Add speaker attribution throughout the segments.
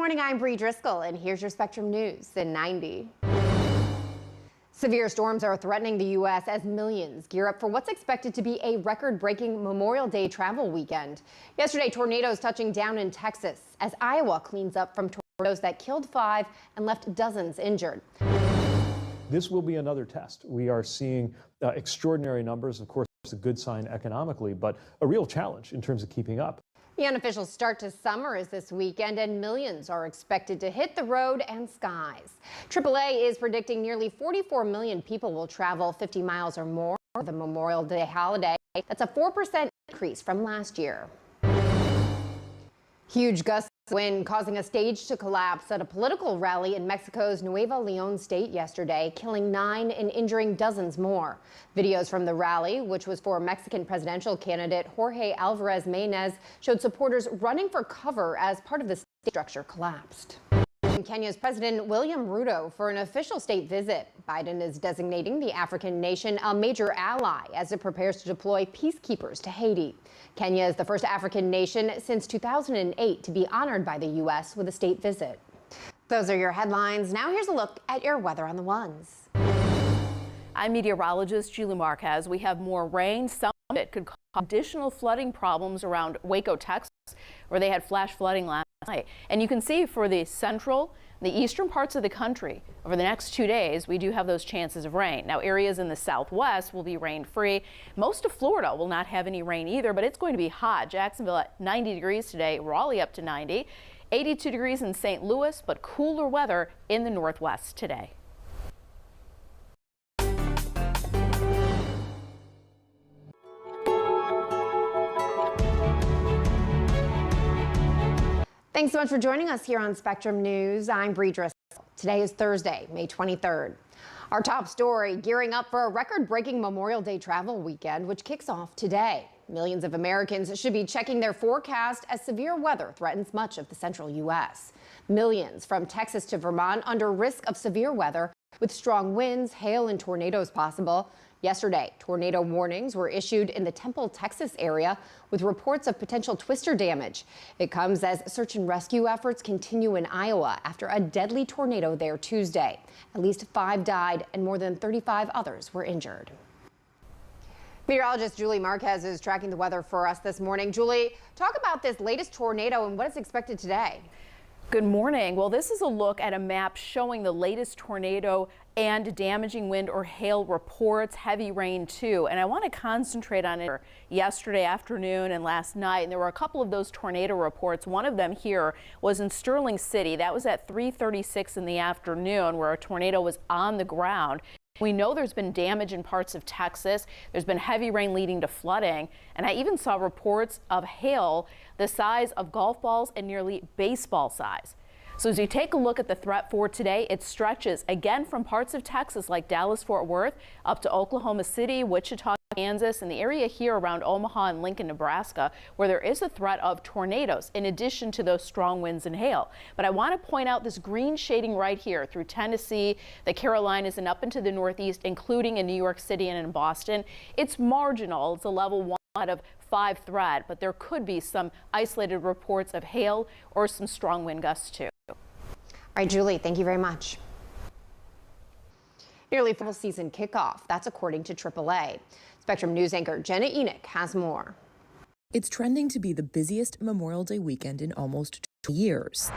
Speaker 1: morning, I'm Bree Driscoll, and here's your Spectrum News in 90. Severe storms are threatening the U.S. as millions gear up for what's expected to be a record-breaking Memorial Day travel weekend. Yesterday, tornadoes touching down in Texas as Iowa cleans up from tornadoes that killed 5 and left dozens injured.
Speaker 2: This will be another test. We are seeing extraordinary numbers. Of course, it's a good sign economically, but a real challenge in terms of keeping up.
Speaker 1: The unofficial start to summer is this weekend, and millions are expected to hit the road and skies. AAA is predicting nearly 44 million people will travel 50 miles or more for the Memorial Day holiday. That's a 4% increase from last year. Huge gusts of wind causing a stage to collapse at a political rally in Mexico's Nuevo León state yesterday, killing 9 and injuring dozens more. Videos from the rally, which was for Mexican presidential candidate Jorge Alvarez Maínez, showed supporters running for cover as part of the state structure collapsed. Kenya's President William Ruto for an official state visit. Biden is designating the African nation a major ally as it prepares to deploy peacekeepers to Haiti. Kenya is the first African nation since 2008 to be honored by the U.S. with a state visit. Those are your headlines. Now here's a look at your weather on the ones.
Speaker 3: I'm meteorologist Julie Marquez. We have more rain. Some of it could cause additional flooding problems around Waco, Texas, where they had flash flooding last night. And you can see for the central, the eastern parts of the country, over the next 2 days, we do have those chances of rain. Now, areas in the southwest will be rain free. Most of Florida will not have any rain either, but it's going to be hot. Jacksonville at 90 degrees today, Raleigh up to 90, 82 degrees in St. Louis, but cooler weather in the northwest today.
Speaker 1: Thanks so much for joining us here on Spectrum News. I'm Bree Driscoll. Today is Thursday, May 23rd. Our top story, gearing up for a record-breaking Memorial Day travel weekend, which kicks off today. Millions of Americans should be checking their forecast as severe weather threatens much of the central U.S. Millions from Texas to Vermont under risk of severe weather with strong winds, hail, and tornadoes possible. Yesterday, tornado warnings were issued in the Temple, Texas area with reports of potential twister damage. It comes as search and rescue efforts continue in Iowa after a deadly tornado there Tuesday. At least 5 died and more than 35 others were injured. Meteorologist Julie Marquez is tracking the weather for us this morning. Julie, talk about this latest tornado and what is expected today.
Speaker 3: Good morning. Well, this is a look at a map showing the latest tornado and damaging wind or hail reports, heavy rain too. And I want to concentrate on it yesterday afternoon and last night. And there were a couple of those tornado reports. One of them here was in Sterling City. That was at 3:36 in the afternoon where a tornado was on the ground. We know there's been damage in parts of Texas. There's been heavy rain leading to flooding. And I even saw reports of hail the size of golf balls and nearly baseball size. So as you take a look at the threat for today, it stretches again from parts of Texas like Dallas-Fort Worth up to Oklahoma City, Wichita, Kansas, and the area here around Omaha and Lincoln, Nebraska, where there is a threat of tornadoes in addition to those strong winds and hail. But I want to point out this green shading right here through Tennessee, the Carolinas, and up into the Northeast, including in New York City and in Boston. It's marginal. It's a level 1 out of 5 threat, but there could be some isolated reports of hail or some strong wind gusts too.
Speaker 1: All right, Julie, thank you very much. Nearly full season kickoff. That's according to AAA. Spectrum News anchor Jenna Enoch has more.
Speaker 4: It's trending to be the busiest Memorial Day weekend in almost 2 years.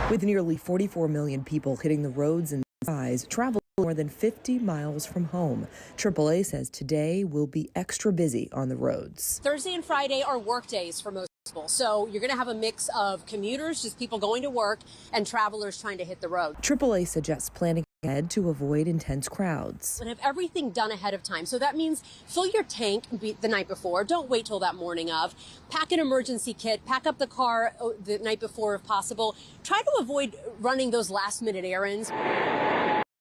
Speaker 4: With nearly 44 million people hitting the roads and skies, travel more than 50 miles from home. AAA says today will be extra busy on the roads.
Speaker 5: Thursday and Friday are work days for most people, so you're going to have a mix of commuters, just people going to work, and travelers trying to hit the road.
Speaker 4: AAA suggests planning ahead to avoid intense crowds.
Speaker 5: And have everything done ahead of time. So that means fill your tank the night before. Don't wait till that morning of. Pack an emergency kit. Pack up the car the night before if possible. Try to avoid running those last-minute errands.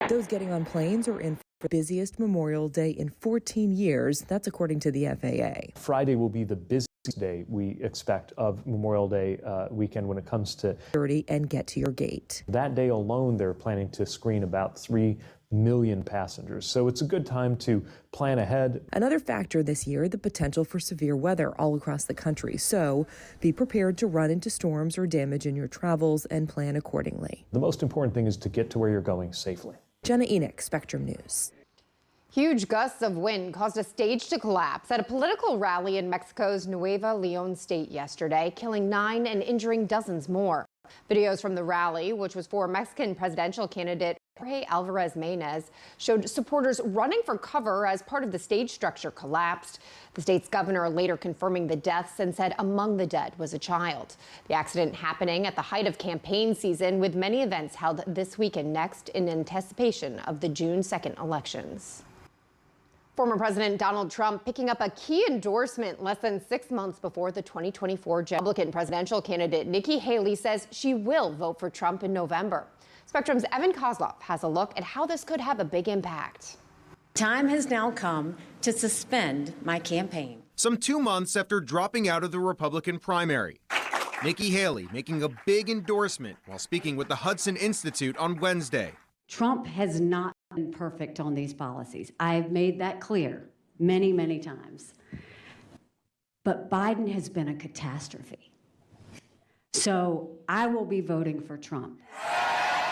Speaker 4: Those getting on planes are in for the busiest Memorial Day in 14 years. That's according to the FAA.
Speaker 2: Friday will be the busiest day we expect of Memorial Day weekend when it comes to
Speaker 4: 30 and get to your gate.
Speaker 2: That day alone, they're planning to screen about 3 million passengers. So it's a good time to plan ahead.
Speaker 4: Another factor this year, the potential for severe weather all across the country. So be prepared to run into storms or damage in your travels and plan accordingly.
Speaker 2: The most important thing is to get to where you're going safely.
Speaker 4: Jenna Enoch, Spectrum News.
Speaker 1: Huge gusts of wind caused a stage to collapse at a political rally in Mexico's Nuevo Leon state yesterday, killing 9 and injuring dozens more. Videos from the rally, which was for Mexican presidential candidate Jorge Alvarez Maínez, showed supporters running for cover as part of the stage structure collapsed. The state's governor later confirming the deaths and said among the dead was a child. The accident happening at the height of campaign season, with many events held this week and next in anticipation of the June 2nd elections. Former President Donald Trump picking up a key endorsement less than 6 months before the 2024 Republican presidential candidate Nikki Haley says she will vote for Trump in November. Spectrum's Evan Kozlov has a look at how this could have a big impact.
Speaker 6: Time has now come to suspend my campaign.
Speaker 7: Some 2 months after dropping out of the Republican primary, Nikki Haley making a big endorsement while speaking with the Hudson Institute on Wednesday.
Speaker 8: Trump has not been perfect on these policies. I've made that clear many, many times. But Biden has been a catastrophe. So I will be voting for Trump.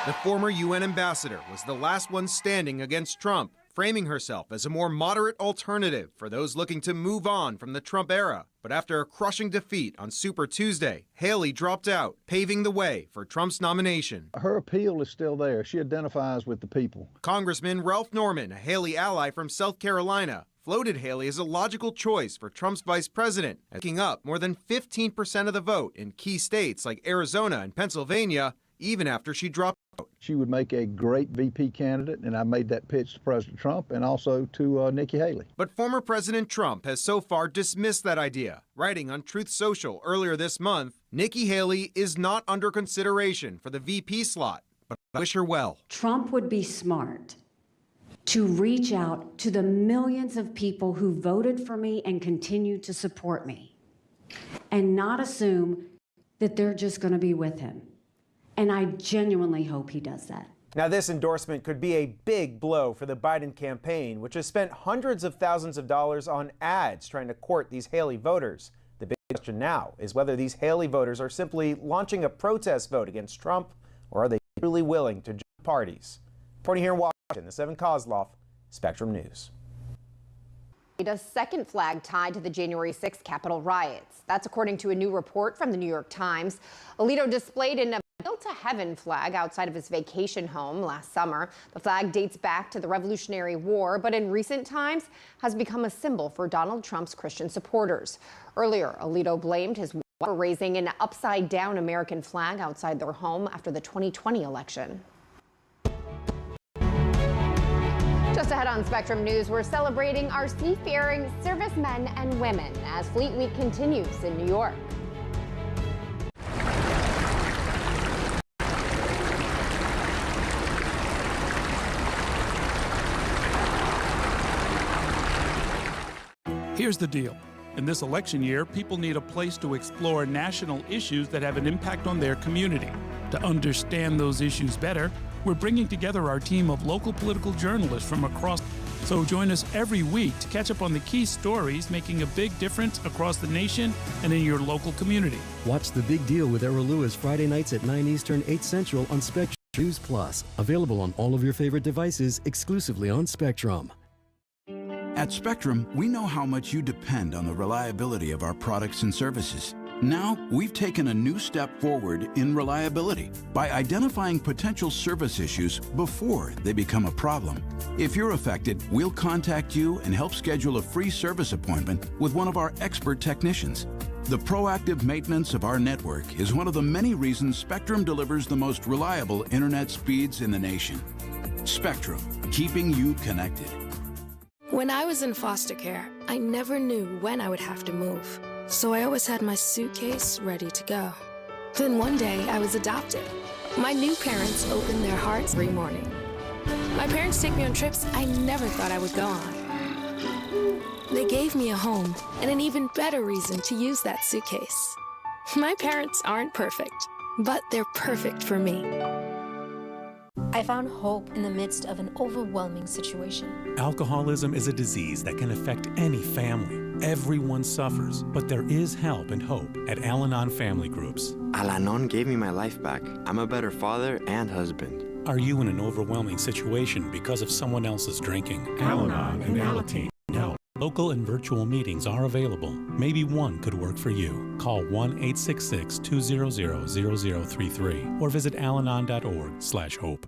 Speaker 7: The former UN ambassador was the last one standing against Trump, framing herself as a more moderate alternative for those looking to move on from the Trump era. But after a crushing defeat on Super Tuesday, Haley dropped out, paving the way for Trump's nomination.
Speaker 9: Her appeal is still there. She identifies with the people.
Speaker 7: Congressman Ralph Norman, a Haley ally from South Carolina, floated Haley as a logical choice for Trump's vice president, picking up more than 15% of the vote in key states like Arizona and Pennsylvania, even after she dropped out.
Speaker 9: She would make a great VP candidate, and I made that pitch to President Trump and also to Nikki Haley.
Speaker 7: But former President Trump has so far dismissed that idea. Writing on Truth Social earlier this month, Nikki Haley is not under consideration for the VP slot, but I wish her well.
Speaker 8: Trump would be smart to reach out to the millions of people who voted for me and continue to support me, and not assume that they're just going to be with him. And I genuinely hope he does that.
Speaker 10: Now, this endorsement could be a big blow for the Biden campaign, which has spent hundreds of thousands of dollars on ads trying to court these Haley voters. The big question now is whether these Haley voters are simply launching a protest vote against Trump, or are they truly willing to join parties? Reporting here in Washington, this is Evan Kozlov, Spectrum News.
Speaker 1: A second flag tied to the January 6th Capitol riots. That's according to a new report from the New York Times. Alito displayed in a Built to Heaven flag outside of his vacation home last summer. The flag dates back to the Revolutionary War, but in recent times has become a symbol for Donald Trump's Christian supporters. Earlier, Alito blamed his wife for raising an upside-down American flag outside their home after the 2020 election. Just ahead on Spectrum News, we're celebrating our seafaring servicemen and women as Fleet Week continues in New York.
Speaker 11: Here's the deal. In this election year, people need a place to explore national issues that have an impact on their community. To understand those issues better, we're bringing together our team of local political journalists from across. So join us every week to catch up on the key stories making a big difference across the nation and in your local community.
Speaker 12: Watch The Big Deal with Errol Lewis Friday nights at 9 Eastern, 8 Central on Spectrum News Plus. Available on all of your favorite devices exclusively on Spectrum.
Speaker 13: At Spectrum, we know how much you depend on the reliability of our products and services. Now, we've taken a new step forward in reliability by identifying potential service issues before they become a problem. If you're affected, we'll contact you and help schedule a free service appointment with one of our expert technicians. The proactive maintenance of our network is one of the many reasons Spectrum delivers the most reliable internet speeds in the nation. Spectrum, keeping you connected.
Speaker 14: When I was in foster care, I never knew when I would have to move. So I always had my suitcase ready to go. Then one day I was adopted. My new parents opened their hearts every morning. My parents take me on trips I never thought I would go on. They gave me a home and an even better reason to use that suitcase. My parents aren't perfect, but they're perfect for me.
Speaker 15: I found hope in the midst of an overwhelming situation.
Speaker 16: Alcoholism is a disease that can affect any family. Everyone suffers, but there is help and hope at Al-Anon Family Groups.
Speaker 17: Al-Anon gave me my life back. I'm a better father and husband.
Speaker 16: Are you in an overwhelming situation because of someone else's drinking? Al-Anon and Alateen help. Local and virtual meetings are available. Maybe one could work for you. Call 1-866-200-0033 or visit alanon.org/hope.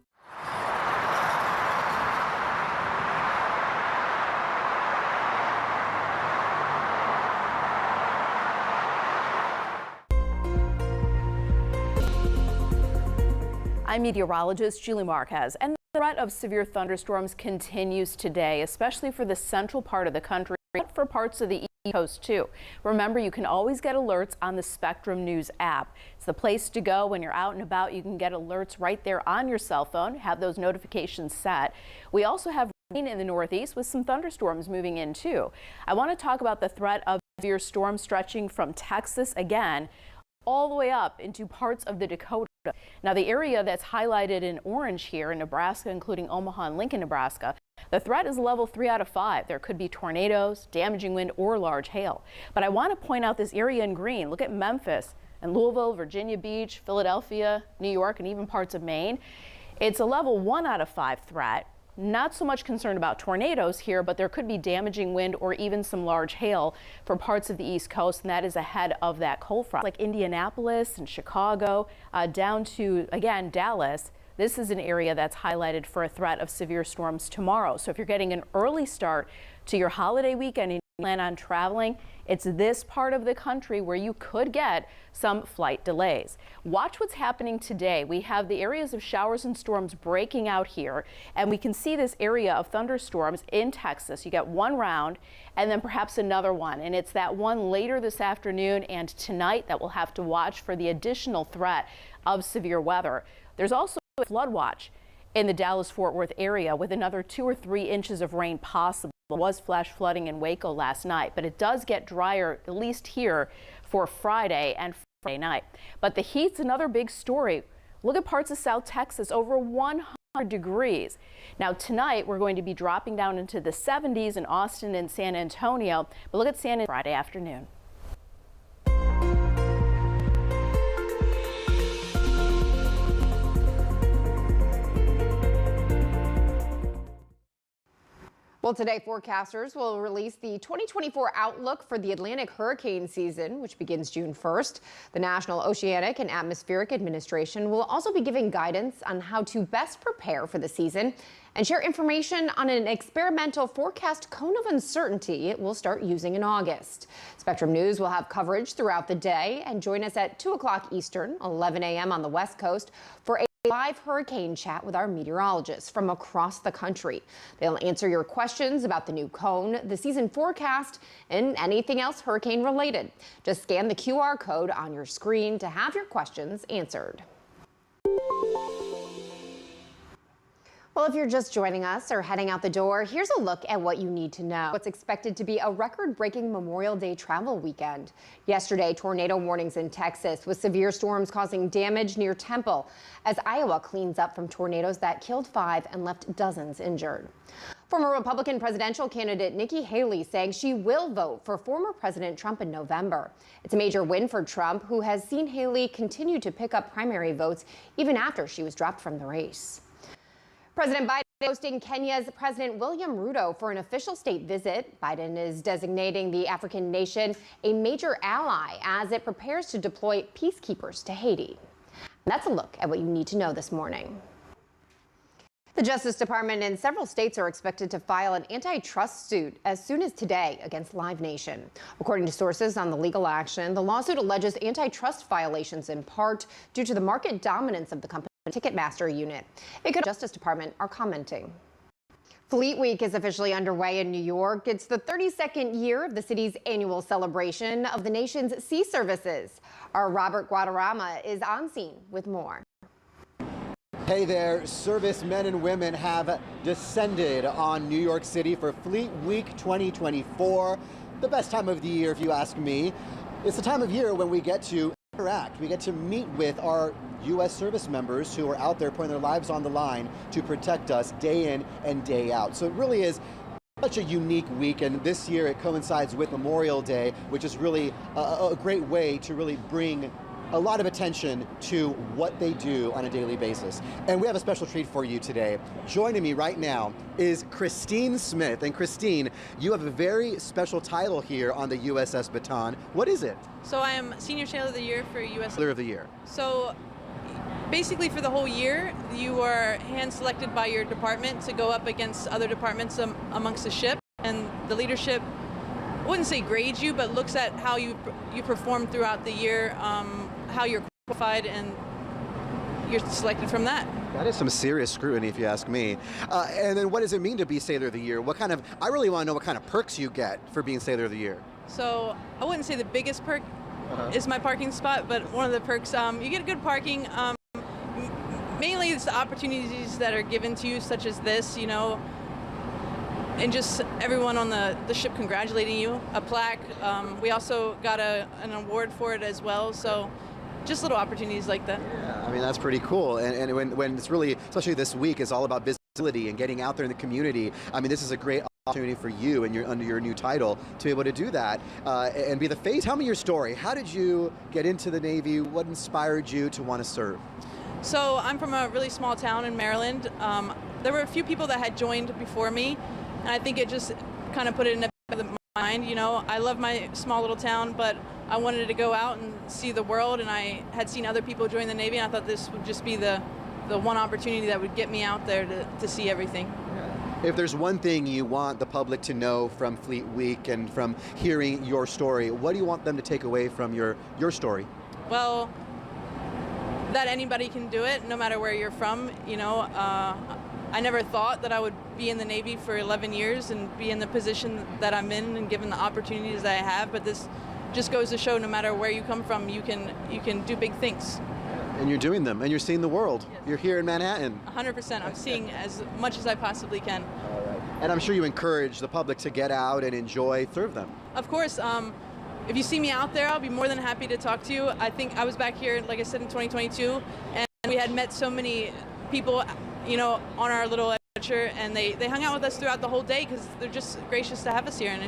Speaker 3: I'm meteorologist Julie Marquez, and the threat of severe thunderstorms continues today, especially for the central part of the country, but for parts of the East Coast too. Remember, you can always get alerts on the Spectrum News app. It's the place to go when you're out and about. You can get alerts right there on your cell phone, have those notifications set. We also have rain in the Northeast with some thunderstorms moving in too. I want to talk about the threat of severe storms stretching from Texas again all the way up into parts of the Dakota. Now, the area that's highlighted in orange here in Nebraska, including Omaha and Lincoln, Nebraska, the threat is level 3 out of 5. There could be tornadoes, damaging wind, or large hail. But I want to point out this area in green. Look at Memphis and Louisville, Virginia Beach, Philadelphia, New York, and even parts of Maine. It's a level 1 out of 5 threat. Not so much concerned about tornadoes here, but there could be damaging wind or even some large hail for parts of the East Coast, and that is ahead of that cold front. Like Indianapolis and Chicago, down to, again, Dallas. This is an area that's highlighted for a threat of severe storms tomorrow. So if you're getting an early start to your holiday weekend and you plan on traveling, it's this part of the country where you could get some flight delays. Watch what's happening today. We have the areas of showers and storms breaking out here, and we can see this area of thunderstorms in Texas. You get one round and then perhaps another one, and it's that one later this afternoon and tonight that we'll have to watch for the additional threat of severe weather. There's also a flood watch in the Dallas-Fort Worth area with another 2 or 3 inches of rain possible. There was flash flooding in Waco last night, but it does get drier, at least here, for Friday and Friday night. But the heat's another big story. Look at parts of South Texas, over 100 degrees. Now tonight we're going to be dropping down into the 70s in Austin and San Antonio, but look at San Antonio Friday afternoon.
Speaker 1: Well, today forecasters will release the 2024 outlook for the Atlantic hurricane season, which begins June 1st. The National Oceanic and Atmospheric Administration will also be giving guidance on how to best prepare for the season and share information on an experimental forecast cone of uncertainty it will start using in August. Spectrum News will have coverage throughout the day, and join us at 2 o'clock Eastern, 11 a.m. on the West Coast for a live hurricane chat with our meteorologists from across the country. They'll answer your questions about the new cone, the season forecast, and anything else hurricane related. Just scan the QR code on your screen to have your questions answered. Well, if you're just joining us or heading out the door, here's a look at what you need to know. What's expected to be a record-breaking Memorial Day travel weekend. Yesterday, tornado warnings in Texas with severe storms causing damage near Temple as Iowa cleans up from tornadoes that killed 5 and left dozens injured. Former Republican presidential candidate Nikki Haley saying she will vote for former President Trump in November. It's a major win for Trump, who has seen Haley continue to pick up primary votes even after she was dropped from the race. President Biden hosting Kenya's President William Ruto for an official state visit. Biden is designating the African nation a major ally as it prepares to deploy peacekeepers to Haiti. And that's a look at what you need to know this morning. The Justice Department and several states are expected to file an antitrust suit as soon as today against Live Nation. According to sources on the legal action, the lawsuit alleges antitrust violations in part due to the market dominance of the company Ticketmaster unit. It could. The Justice Department are commenting. Fleet Week is officially underway in New York. It's the 32nd year of the city's annual celebration of the nation's sea services. Our Robert Guadarrama is on scene with more.
Speaker 18: Hey there, servicemen and women have descended on New York City for Fleet Week 2024. The best time of the year, if you ask me. It's the time of year when we get to interact. We get to meet with our U.S. service members who are out there putting their lives on the line to protect us day in and day out. So it really is such a unique week, and this year it coincides with Memorial Day, which is really a great way to really bring a lot of attention to what they do on a daily basis. And we have a special treat for you today. Joining me right now is Christine Smith. And Christine, you have a very special title here on the USS Bataan. What is it?
Speaker 19: So I am Senior Sailor of the Year for USS.
Speaker 18: Sailor of the Year.
Speaker 19: So basically for the whole year, you are hand-selected by your department to go up against other departments amongst the ship. And the leadership, I wouldn't say grades you, but looks at how you perform throughout the year, how you're qualified, and you're selected from that.
Speaker 18: That is some serious scrutiny, if you ask me. And then what does it mean to be Sailor of the Year? I really want to know what kind of perks you get for being Sailor of the Year.
Speaker 19: So I wouldn't say the biggest perk is my parking spot, but one of the perks, you get good parking. Mainly it's the opportunities that are given to you, such as this, you know, and just everyone on the ship congratulating you, a plaque. We also got an award for it as well, so just little opportunities like that.
Speaker 18: Yeah, I mean, that's pretty cool. And when it's really, especially this week, is all about visibility and getting out there in the community. I mean, this is a great opportunity for you and under your new title to be able to do that and be the face. Tell me your story. How did you get into the Navy? What inspired you to want to serve?
Speaker 19: So I'm from a really small town in Maryland. There were a few people that had joined before me, and I think it just kind of put it in the back of my mind. You know, I love my small little town, but I wanted to go out and see the world, and I had seen other people join the Navy, and I thought this would just be the one opportunity that would get me out there to see everything.
Speaker 18: If there's one thing you want the public to know from Fleet Week and from hearing your story, what do you want them to take away from your story?
Speaker 19: Well, that anybody can do it, no matter where you're from. You know, I never thought that I would be in the Navy for 11 years and be in the position that I'm in and given the opportunities that I have, but this just goes to show no matter where you come from, you can do big things.
Speaker 18: And you're doing them, and you're seeing the world. Yes. You're here in Manhattan.
Speaker 19: 100%. I'm seeing as much as I possibly can.
Speaker 18: All right. And I'm sure you encourage the public to get out and serve them.
Speaker 19: Of course. If you see me out there, I'll be more than happy to talk to you. I think I was back here, like I said, in 2022, and we had met so many people, you know, on our little adventure, and they hung out with us throughout the whole day because they're just gracious to have us here, and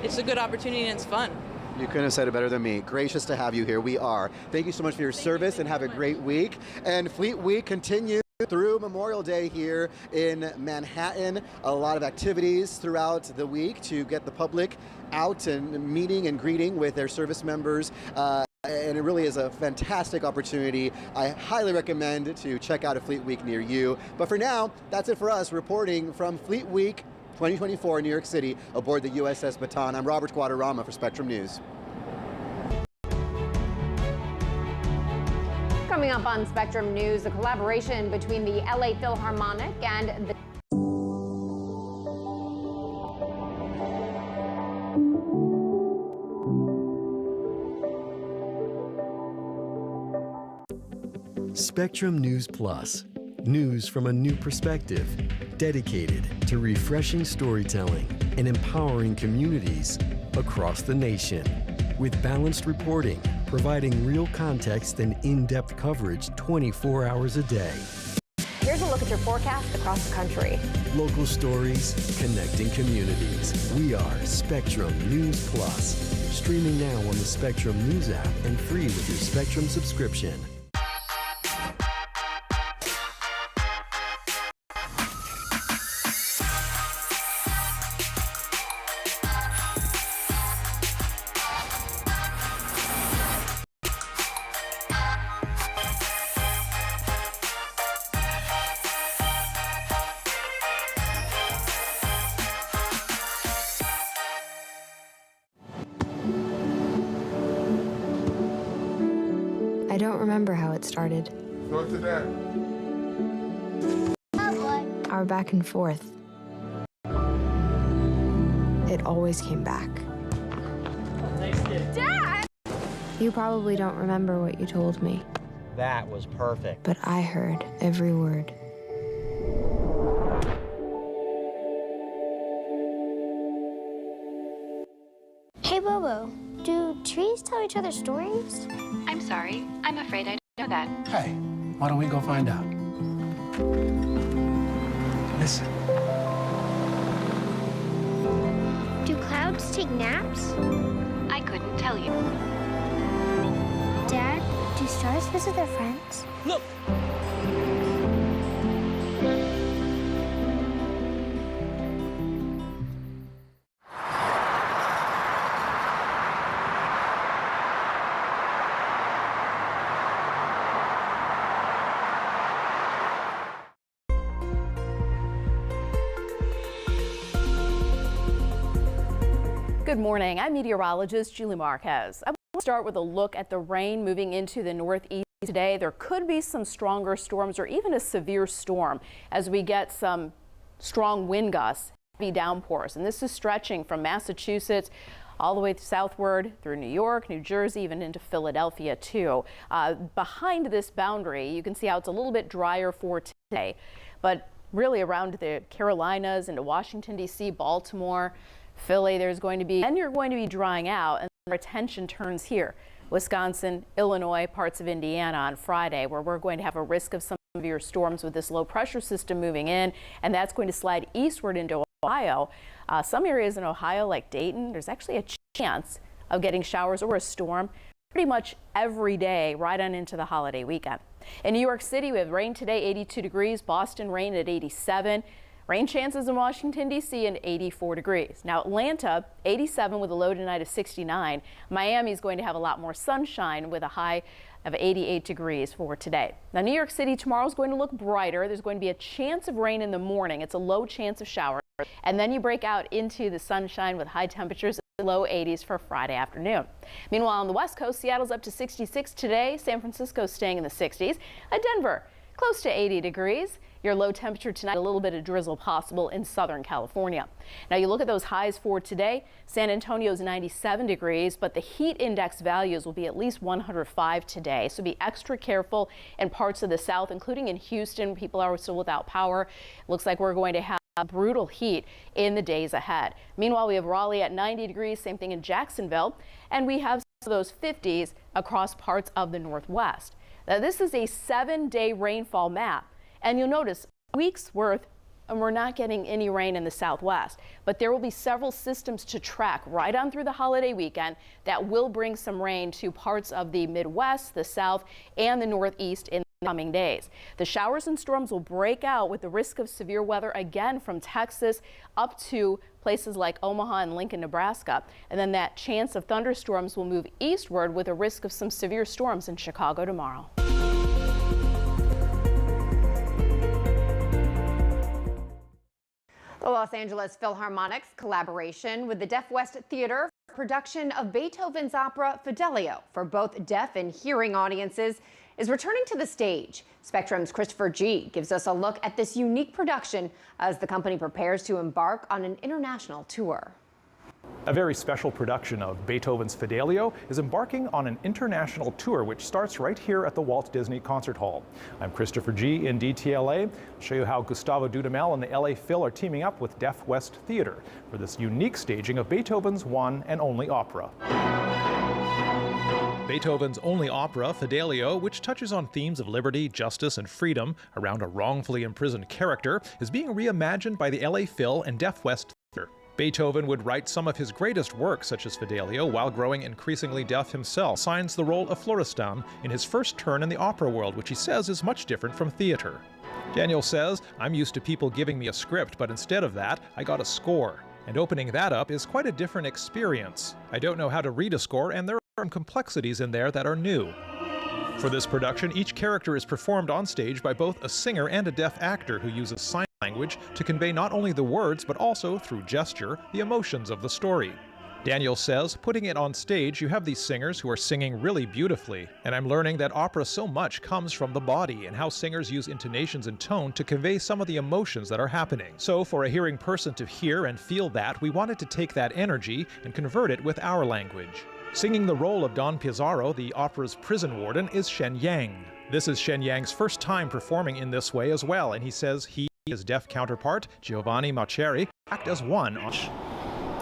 Speaker 19: it's a good opportunity and it's fun.
Speaker 18: You couldn't have said it better than me. Gracious to have you here. We are. Thank you so much for your service, and have a great week. And Fleet Week continues through Memorial Day here in Manhattan. A lot of activities throughout the week to get the public out and meeting and greeting with their service members. And it really is a fantastic opportunity. I highly recommend to check out a Fleet Week near you. But for now, that's it for us reporting from Fleet Week 2024 in New York City aboard the USS Bataan. I'm Robert Guadarrama for Spectrum News.
Speaker 1: Coming up on Spectrum News, a collaboration between the LA Philharmonic and the
Speaker 12: Spectrum News Plus. News from a new perspective, dedicated to refreshing storytelling and empowering communities across the nation. With balanced reporting, providing real context and in-depth coverage 24 hours a day.
Speaker 1: Here's a look at your forecast across the country.
Speaker 12: Local stories, connecting communities. We are Spectrum News Plus. Streaming now on the Spectrum News app and free with your Spectrum subscription.
Speaker 20: I don't remember how it started.
Speaker 21: Go to that.
Speaker 20: Our back and forth. It always came back.
Speaker 21: Dad!
Speaker 20: You probably don't remember what you told me,
Speaker 22: That was perfect.
Speaker 20: but I heard every word.
Speaker 23: Hey, Bobo, do trees tell each other stories?
Speaker 24: I
Speaker 5: I'm sorry. I'm afraid I don't know that.
Speaker 21: Hey, why don't we go find out? Listen.
Speaker 23: Do clouds take naps?
Speaker 5: I couldn't tell you.
Speaker 23: Dad, do stars visit their friends?
Speaker 21: Look!
Speaker 3: Good morning. I'm meteorologist Julie Marquez. I want to start with a look at the rain moving into the northeast today. There could be some stronger storms or even a severe storm as we get some strong wind gusts, heavy downpours. And this is stretching from Massachusetts all the way southward through New York, New Jersey, even into Philadelphia too. Behind this boundary, you can see how it's a little bit drier for today, but really around the Carolinas into Washington, D.C., Baltimore, Philly, you're going to be drying out, and our attention turns here. Wisconsin, Illinois, parts of Indiana on Friday, where we're going to have a risk of some severe storms with this low pressure system moving in, and that's going to slide eastward into Ohio. Some areas in Ohio, like Dayton, there's actually a chance of getting showers or a storm pretty much every day right on into the holiday weekend. In New York City, we have rain today, 82 degrees, Boston rain at 87. Rain chances in Washington, D.C. and 84 degrees. Now Atlanta, 87 with a low tonight of 69. Miami is going to have a lot more sunshine with a high of 88 degrees for today. Now New York City tomorrow is going to look brighter. There's going to be a chance of rain in the morning. It's a low chance of showers. And then you break out into the sunshine with high temperatures in the low 80s for Friday afternoon. Meanwhile, on the West Coast, Seattle's up to 66 today. San Francisco's staying in the 60s. Denver, close to 80 degrees. Your low temperature tonight, a little bit of drizzle possible in Southern California. Now you look at those highs for today. San Antonio's 97 degrees, but the heat index values will be at least 105 today. So be extra careful in parts of the south, including in Houston. People are still without power. Looks like we're going to have brutal heat in the days ahead. Meanwhile, we have Raleigh at 90 degrees, same thing in Jacksonville, and we have those 50s across parts of the Northwest. Now this is a 7-day rainfall map. And you'll notice a week's worth, and we're not getting any rain in the Southwest, but there will be several systems to track right on through the holiday weekend that will bring some rain to parts of the Midwest, the South, and the Northeast in the coming days. The showers and storms will break out with the risk of severe weather again from Texas up to places like Omaha and Lincoln, Nebraska. And then that chance of thunderstorms will move eastward with a risk of some severe storms in Chicago tomorrow.
Speaker 1: The Los Angeles Philharmonic's collaboration with the Deaf West Theater for production of Beethoven's opera Fidelio for both deaf and hearing audiences is returning to the stage. Spectrum's Christopher G. gives us a look at this unique production as the company prepares to embark on an international tour.
Speaker 24: A very special production of Beethoven's Fidelio is embarking on an international tour which starts right here at the Walt Disney Concert Hall. I'm Christopher G. in DTLA. I'll show you how Gustavo Dudamel and the LA Phil are teaming up with Deaf West Theater for this unique staging of Beethoven's one and only opera. Beethoven's only opera, Fidelio, which touches on themes of liberty, justice, and freedom around a wrongfully imprisoned character, is being reimagined by the LA Phil and Deaf West Theater. Beethoven would write some of his greatest works, such as Fidelio, while growing increasingly deaf himself. Signs the role of Florestan in his first turn in the opera world, which he says is much different from theater. Daniel says, "I'm used to people giving me a script, but instead of that, I got a score. And opening that up is quite a different experience. I don't know how to read a score, and there are some complexities in there that are new." For this production, each character is performed on stage by both a singer and a deaf actor who uses sign language to convey not only the words, but also, through gesture, the emotions of the story. Daniel says, putting it on stage, you have these singers who are singing really beautifully, and I'm learning that opera so much comes from the body and how singers use intonations and tone to convey some of the emotions that are happening. So for a hearing person to hear and feel that, we wanted to take that energy and convert it with our language. Singing the role of Don Pizarro, the opera's prison warden, is Shen Yang. This is Shen Yang's first time performing in this way as well, and he says he and his deaf counterpart, Giovanni Mauceri, act as one on...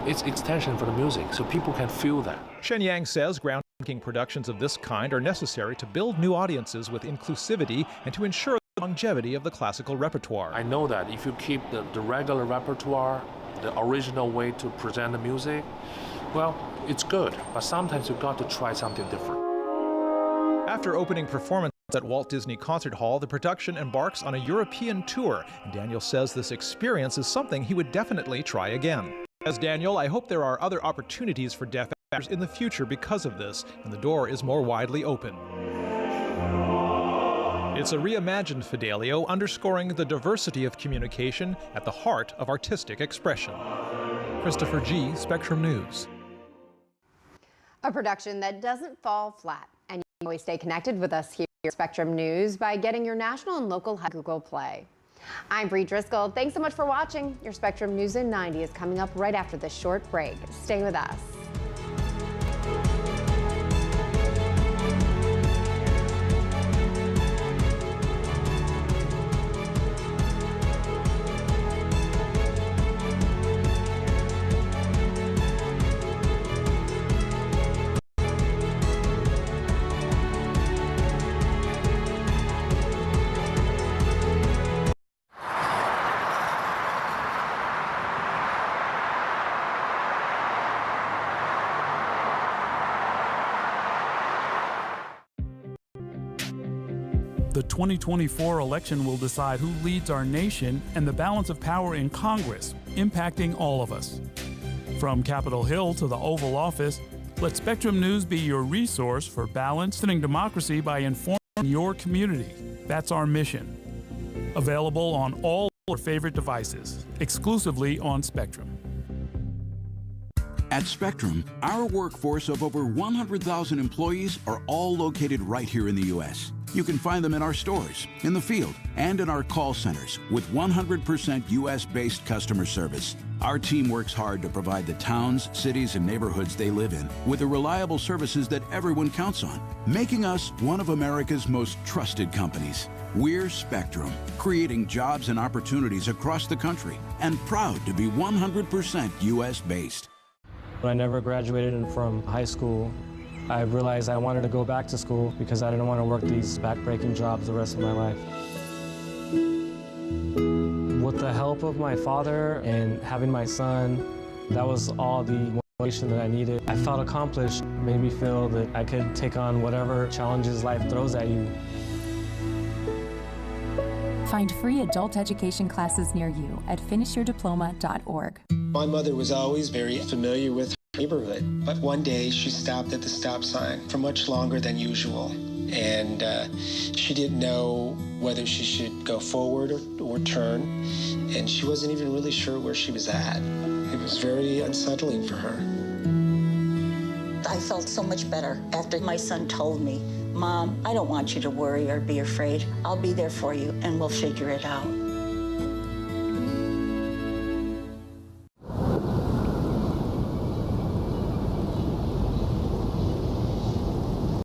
Speaker 21: It's extension for the music, so people can feel that.
Speaker 24: Shen Yang says ground Productions of this kind are necessary to build new audiences with inclusivity and to ensure the longevity of the classical repertoire.
Speaker 2: I know that if you keep the regular repertoire, the original way to present the music, well, it's good, but sometimes you've got to try something different.
Speaker 24: After opening performance at Walt Disney Concert Hall, the production embarks on a European tour, and Daniel says this experience is something he would definitely try again. As Daniel, I hope there are other opportunities for deaf actors in the future because of this, and the door is more widely open. It's a reimagined Fidelio, underscoring the diversity of communication at the heart of artistic expression. Christopher G., Spectrum News.
Speaker 1: A production that doesn't fall flat, and you can always stay connected with us here at Spectrum News by getting your national and local Google Play. I'm Bree Driscoll. Thanks so much for watching. Your Spectrum News in 90 is coming up right after this short break. Stay with us.
Speaker 11: The 2024 election will decide who leads our nation and the balance of power in Congress, impacting all of us. From Capitol Hill to the Oval Office, let Spectrum News be your resource for balancing democracy by informing your community. That's our mission. Available on all your favorite devices, exclusively on Spectrum.
Speaker 13: At Spectrum, our workforce of over 100,000 employees are all located right here in the U.S. You can find them in our stores, in the field, and in our call centers with 100% U.S.-based customer service. Our team works hard to provide the towns, cities, and neighborhoods they live in with the reliable services that everyone counts on, making us one of America's most trusted companies. We're Spectrum, creating jobs and opportunities across the country, and proud to be 100% U.S.-based.
Speaker 4: When I never graduated from high school, I realized I wanted to go back to school because I didn't want to work these back-breaking jobs the rest of my life. With the help of my father and having my son, that was all the motivation that I needed. I felt accomplished, made me feel that I could take on whatever challenges life throws at you.
Speaker 6: Find free adult education classes near you at finishyourdiploma.org.
Speaker 9: My mother was always very familiar with her neighborhood, but one day she stopped at the stop sign for much longer than usual, and she didn't know whether she should go forward or turn, and she wasn't even really sure where she was at. It was very unsettling for her.
Speaker 25: I felt so much better after my son told me, "Mom, I don't want you to worry or be afraid. I'll be there for you and we'll figure it out."